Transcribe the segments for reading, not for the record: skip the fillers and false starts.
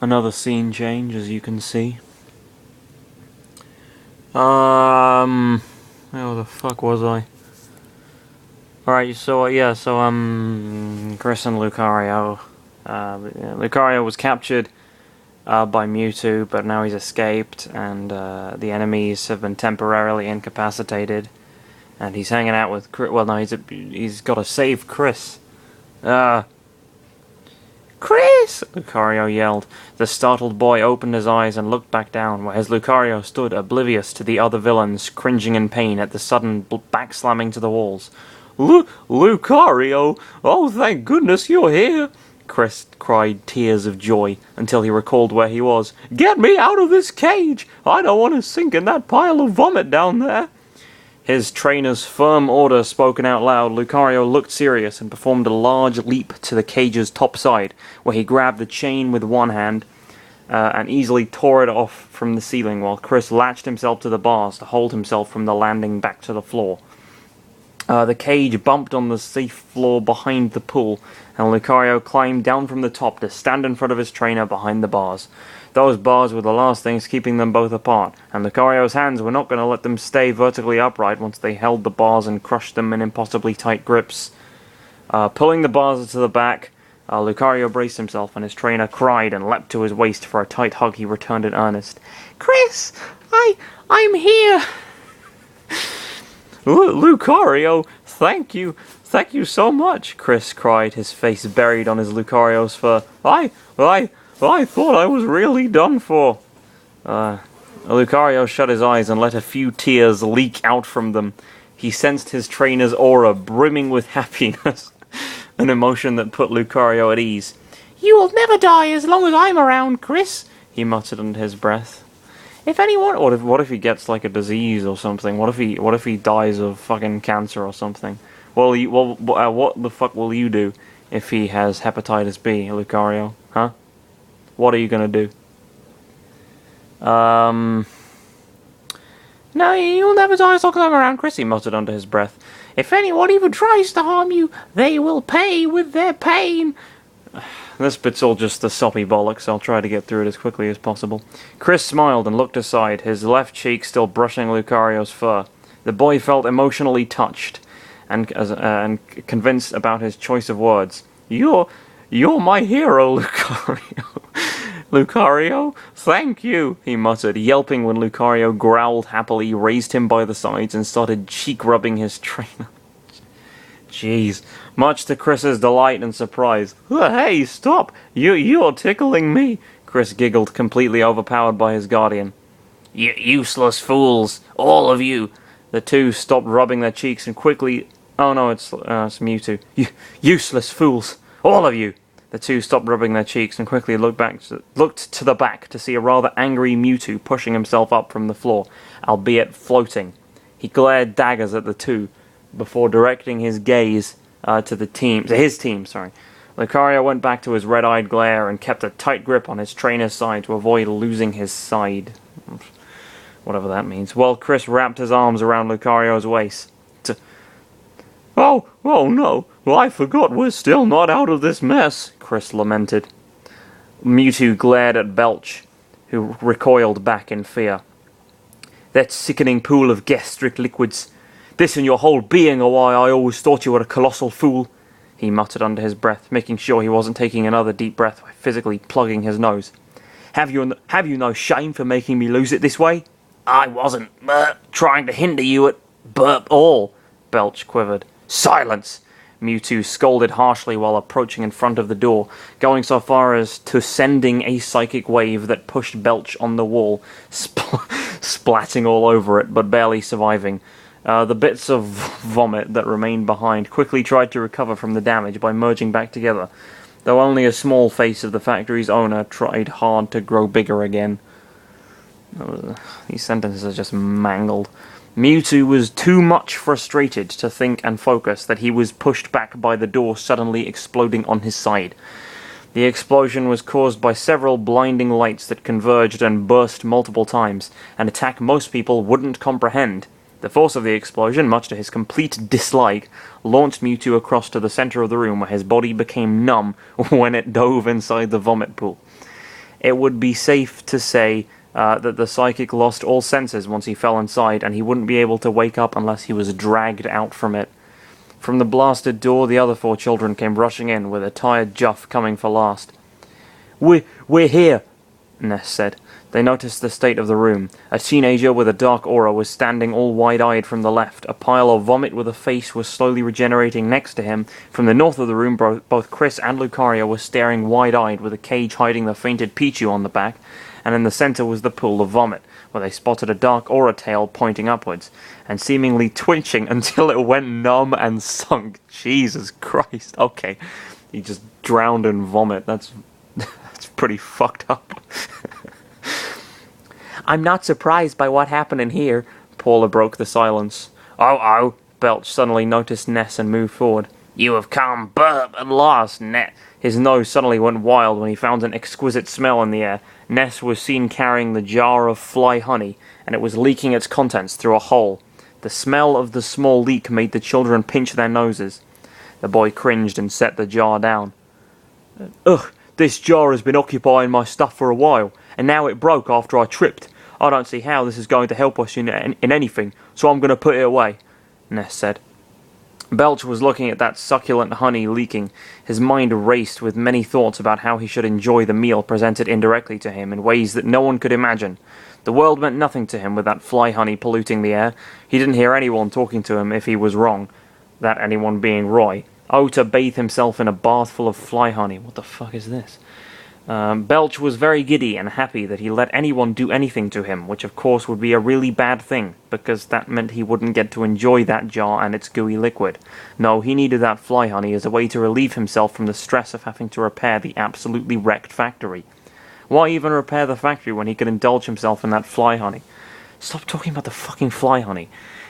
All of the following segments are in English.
Another scene change, as you can see. Where the fuck was I? Alright, so, Chris and Lucario. Lucario was captured by Mewtwo, but now he's escaped, and the enemies have been temporarily incapacitated. And he's hanging out with Chris. Well, no, he's got to save Chris. Chris! Lucario yelled. The startled boy opened his eyes and looked back down, whereas Lucario stood oblivious to the other villains, cringing in pain at the sudden backslamming to the walls. Lucario! Oh, thank goodness you're here! Chris cried tears of joy until he recalled where he was. Get me out of this cage! I don't want to sink in that pile of vomit down there! His trainer's firm order spoken out loud, Lucario looked serious and performed a large leap to the cage's top side, where he grabbed the chain with one hand and easily tore it off from the ceiling, while Chris latched himself to the bars to hold himself from the landing back to the floor. The cage bumped on the safe floor behind the pool, and Lucario climbed down from the top to stand in front of his trainer behind the bars. Those bars were the last things keeping them both apart, and Lucario's hands were not going to let them stay vertically upright once they held the bars and crushed them in impossibly tight grips. Pulling the bars to the back, Lucario braced himself, and his trainer cried and leapt to his waist for a tight hug he returned in earnest. Chris! I'm here! Lucario, thank you so much, Chris cried, his face buried on his Lucario's fur. I thought I was really done for. Lucario shut his eyes and let a few tears leak out from them. He sensed his trainer's aura brimming with happiness, an emotion that put Lucario at ease. You will never die as long as I'm around, Chris, he muttered under his breath. If anyone, what if he gets like a disease or something? What if he dies of fucking cancer or something? What the fuck will you do if he has hepatitis B, Lucario? Huh? What are you gonna do? No, you'll never die as long as I'm around, Chris, he muttered under his breath. If anyone even tries to harm you, they will pay with their pain. This bit's all just the soppy bollocks. I'll try to get through it as quickly as possible. Chris smiled and looked aside, his left cheek still brushing Lucario's fur. The boy felt emotionally touched and convinced about his choice of words. You're my hero, Lucario. Lucario, thank you, he muttered, yelping when Lucario growled happily, raised him by the sides, and started cheek-rubbing his trainer. Jeez. Much to Chris's delight and surprise. Hey, stop! You're tickling me! Chris giggled, completely overpowered by his guardian. You useless fools! All of you! The two stopped rubbing their cheeks and quickly... Oh no, it's Mewtwo. Useless fools! All of you! The two stopped rubbing their cheeks and quickly looked to the back to see a rather angry Mewtwo pushing himself up from the floor, albeit floating. He glared daggers at the two, before directing his gaze to his team. Lucario went back to his red-eyed glare and kept a tight grip on his trainer's side to avoid losing his side. Whatever that means. While Chris wrapped his arms around Lucario's waist. Oh no, I forgot we're still not out of this mess, Chris lamented. Mewtwo glared at Belch, who recoiled back in fear. That sickening pool of gastric liquids. This and your whole being are why I always thought you were a colossal fool, he muttered under his breath, making sure he wasn't taking another deep breath by physically plugging his nose. Have you no shame for making me lose it this way? I wasn't trying to hinder you at all, Belch quivered. Silence! Mewtwo scolded harshly while approaching in front of the door, going so far as to sending a psychic wave that pushed Belch on the wall, splatting all over it, but barely surviving. The bits of vomit that remained behind quickly tried to recover from the damage by merging back together, though only a small face of the factory's owner tried hard to grow bigger again. These sentences are just mangled. Mewtwo was too much frustrated to think and focus that he was pushed back by the door suddenly exploding on his side. The explosion was caused by several blinding lights that converged and burst multiple times, an attack most people wouldn't comprehend. The force of the explosion, much to his complete dislike, launched Mewtwo across to the center of the room where his body became numb when it dove inside the vomit pool. it would be safe to say that the psychic lost all senses once he fell inside, and he wouldn't be able to wake up unless he was dragged out from it. From the blasted door, the other 4 children came rushing in, with a tired Juff coming for last. We're here, Ness said. They noticed the state of the room. A teenager with a dark aura was standing all wide-eyed from the left. A pile of vomit with a face was slowly regenerating next to him. From the north of the room, both Chris and Lucario were staring wide-eyed, with a cage hiding the fainted Pichu on the back, and in the center was the pool of vomit, where they spotted a dark aura tail pointing upwards, and seemingly twitching until it went numb and sunk. Jesus Christ. Okay. He just drowned in vomit. That's pretty fucked up. I'm not surprised by what happened in here. Paula broke the silence. Oh, Belch suddenly noticed Ness and moved forward. You have come burp at last, Ness. His nose suddenly went wild when he found an exquisite smell in the air. Ness was seen carrying the jar of fly honey, and it was leaking its contents through a hole. The smell of the small leak made the children pinch their noses. The boy cringed and set the jar down. Ugh, this jar has been occupying my stuff for a while, and now it broke after I tripped. I don't see how this is going to help us in anything, so I'm going to put it away, Ness said. Belch was looking at that succulent honey leaking. His mind raced with many thoughts about how he should enjoy the meal presented indirectly to him in ways that no one could imagine. The world meant nothing to him with that fly honey polluting the air. He didn't hear anyone talking to him if he was wrong, that anyone being Roy. Oh, to bathe himself in a bath full of fly honey. What the fuck is this? Belch was very giddy and happy that he let anyone do anything to him, which of course would be a really bad thing, because that meant he wouldn't get to enjoy that jar and its gooey liquid. No, he needed that fly honey as a way to relieve himself from the stress of having to repair the absolutely wrecked factory. Why even repair the factory when he could indulge himself in that fly honey? Stop talking about the fucking fly honey.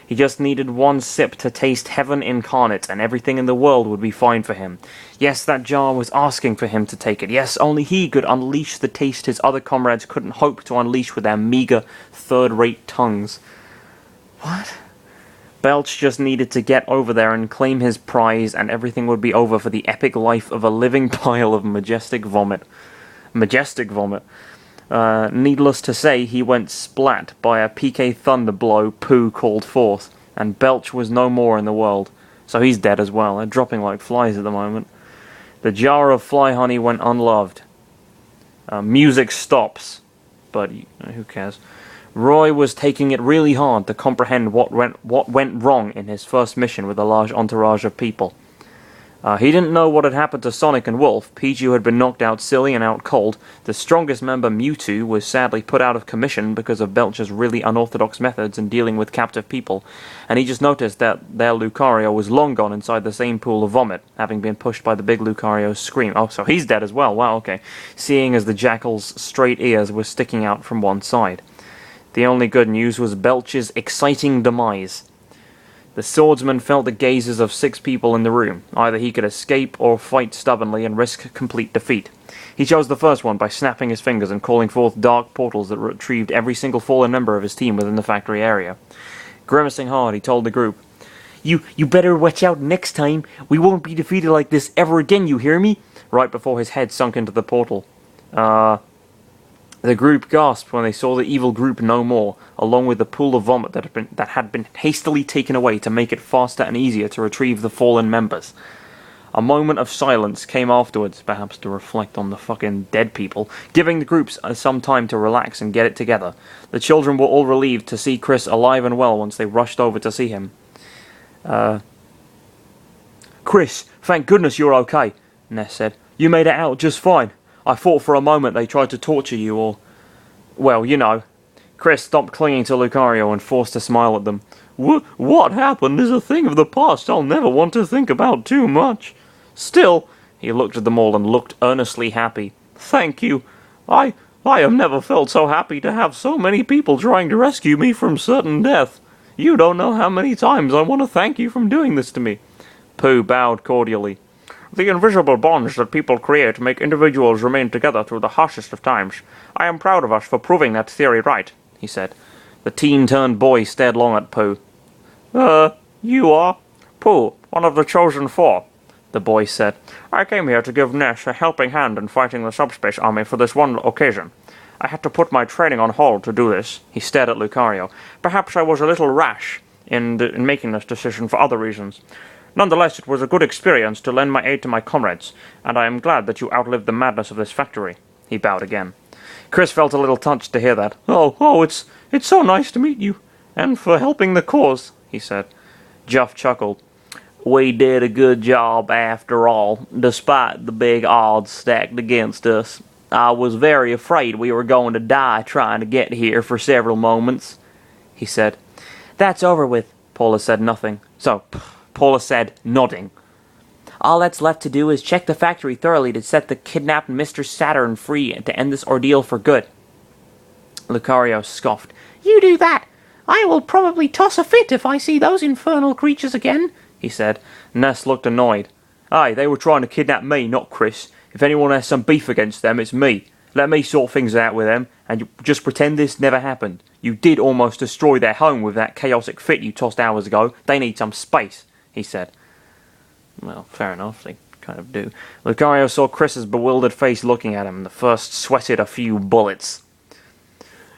He just needed one sip to taste heaven incarnate, and everything in the world would be fine for him. Yes, that jar was asking for him to take it. Yes, only he could unleash the taste his other comrades couldn't hope to unleash with their meager, third-rate tongues. What? Belch just needed to get over there and claim his prize, and everything would be over for the epic life of a living pile of majestic vomit. Majestic vomit. Needless to say, he went splat by a PK thunder blow Pooh called forth, and Belch was no more in the world. So he's dead as well. They're dropping like flies at the moment. The jar of fly honey went unloved. Music stops, but who cares? Roy was taking it really hard to comprehend what went wrong in his first mission with a large entourage of people. He didn't know what had happened to Sonic and Wolf. Pichu had been knocked out silly and out cold. The strongest member, Mewtwo, was sadly put out of commission because of Belch's really unorthodox methods in dealing with captive people, and he just noticed that their Lucario was long gone inside the same pool of vomit, having been pushed by the big Lucario's scream. Oh, so he's dead as well. Wow, okay. Seeing as the Jackal's straight ears were sticking out from one side. The only good news was Belch's exciting demise. The swordsman felt the gazes of 6 people in the room. Either he could escape or fight stubbornly and risk complete defeat. He chose the first one by snapping his fingers and calling forth dark portals that retrieved every single fallen member of his team within the factory area. Grimacing hard, he told the group, You better watch out next time. We won't be defeated like this ever again, you hear me? Right before his head sunk into the portal. The group gasped when they saw the evil group no more, along with the pool of vomit that had been hastily taken away to make it faster and easier to retrieve the fallen members. A moment of silence came afterwards, perhaps to reflect on the fucking dead people, giving the groups some time to relax and get it together. The children were all relieved to see Chris alive and well once they rushed over to see him. Chris, thank goodness you're okay, Ness said. You made it out just fine. I thought for a moment they tried to torture you or... Well, you know. Chris stopped clinging to Lucario and forced a smile at them. What happened is a thing of the past I'll never want to think about too much. Still, he looked at them all and looked earnestly happy. Thank you. I have never felt so happy to have so many people trying to rescue me from certain death. You don't know how many times I want to thank you for doing this to me. Pooh bowed cordially. The invisible bonds that people create make individuals remain together through the harshest of times. I am proud of us for proving that theory right, he said. The teen-turned boy stared long at Pooh. You are? Pooh, one of the chosen 4. the boy said. I came here to give Ness a helping hand in fighting the Subspace army for this one occasion. I had to put my training on hold to do this. He stared at Lucario. Perhaps I was a little rash in making this decision for other reasons. Nonetheless, it was a good experience to lend my aid to my comrades, and I am glad that you outlived the madness of this factory. He bowed again. Chris felt a little touched to hear that. It's so nice to meet you, and for helping the cause, he said. Juff chuckled. We did a good job after all, despite the big odds stacked against us. I was very afraid we were going to die trying to get here for several moments, he said. That's over with, Paula said nothing. Paula said, nodding. All that's left to do is check the factory thoroughly to set the kidnapped Mr. Saturn free and to end this ordeal for good. Lucario scoffed. You do that! I will probably toss a fit if I see those infernal creatures again, he said. Ness looked annoyed. Aye, they were trying to kidnap me, not Chris. If anyone has some beef against them, it's me. Let me sort things out with them, and you just pretend this never happened. You did almost destroy their home with that chaotic fit you tossed hours ago. They need some space, he said. Well, fair enough, they kind of do. Lucario saw Chris's bewildered face looking at him, and the first sweated a few bullets.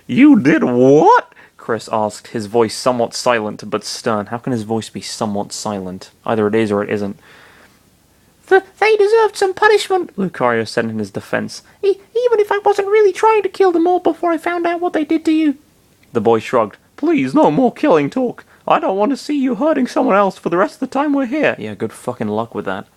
You did what? Chris asked, his voice somewhat silent but stern. How can his voice be somewhat silent? Either it is or it isn't. They deserved some punishment, Lucario said in his defense. Even if I wasn't really trying to kill them all before I found out what they did to you. The boy shrugged. Please, no more killing talk. I don't want to see you hurting someone else for the rest of the time we're here. Yeah, good fucking luck with that.